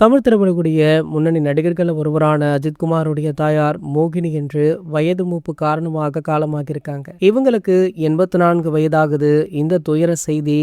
தமிழ் திரைப்படக்கூடிய முன்னணி நடிகர்கள் ஒருவரான அஜித்குமாருடைய தாயார் மோகினி என்று வயது மூப்பு காரணமாக காலமாகியிருக்காங்க. இவங்களுக்கு 84 வயதாகுது. இந்த துயர செய்தி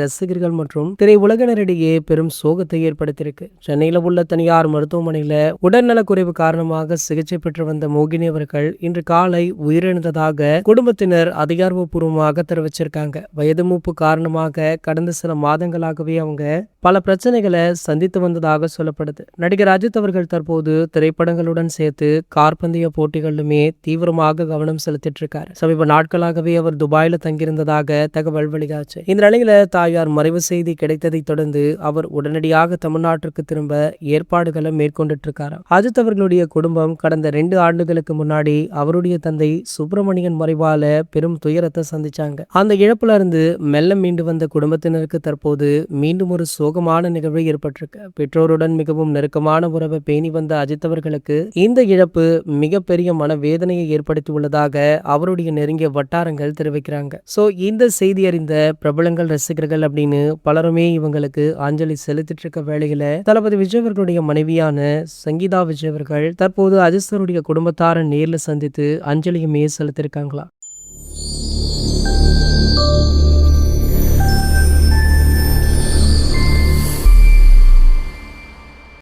ரசிகர்கள் மற்றும் திரையுலகினரிடையே பெரும் சோகத்தை ஏற்படுத்தியிருக்கு. சென்னையில உள்ள தனியார் மருத்துவமனையில உடல்நலக்குறைவு காரணமாக சிகிச்சை பெற்று வந்த மோகினி அவர்கள் இன்று காலை உயிரிழந்ததாக குடும்பத்தினர் அதிகாரப்பூர்வமாக தெரிவிச்சிருக்காங்க. வயது மூப்பு காரணமாக கடந்த சில மாதங்களாகவே அவங்க பல பிரச்சனைகளை சந்தித்து வந்ததாக சொல்லப்படுது. நடிகர் அஜித் அவர்கள் தற்போது திரைப்படங்களுடன் சேர்த்து கார்பந்தய போட்டிகளிலுமே தீவிரமாக கவனம் செலுத்திட்டு இருக்காரு. சமீப நாட்களாகவே அவர் துபாயில தங்கியிருந்ததாக தகவல் வெளியாச்சு. இந்த நிலையில தாயார் மறைவு செய்தி கிடைத்ததை தொடர்ந்து அவர் உடனடியாக தமிழ்நாட்டிற்கு திரும்ப ஏற்பாடுகளை மேற்கொண்டுட்டு இருக்காரு. அஜித் அவர்களுடைய குடும்பம் கடந்த 2 ஆண்டுகளுக்கு முன்னாடி அவருடைய தந்தை சுப்பிரமணியன் மறைவால பெரும் துயரத்தை சந்திச்சாங்க. அந்த இழப்புல இருந்து மெல்ல மீண்டு வந்த குடும்பத்தினருக்கு தற்போது மீண்டும் ஒரு சோகமான நிகழ்வு ஏற்பட்டிருக்கு. பெற்றோருடன் மிகவும் நெருக்கமான உறவை பேணி வந்த அஜித் அவர்களுக்கு இந்த இழப்பு மிகப்பெரிய மனவேதனையை ஏற்படுத்தி உள்ளதாக அவருடைய நெருங்கிய வட்டாரங்கள் தெரிவிக்கிறாங்க. சோ இந்த செய்தி அறிந்த பிரபலங்கள் ரசிகர்கள் அப்படின்னு பலருமே இவங்களுக்கு அஞ்சலி செலுத்திட்டு இருக்க வேளையில தளபதி விஜய் அவர்களுடைய மனைவியான சங்கீதா விஜய் அவர்கள் தற்போது அஜித் அவருடைய குடும்பத்தாரை நேர்ல சந்தித்து அஞ்சலியுமே செலுத்திருக்காங்களா.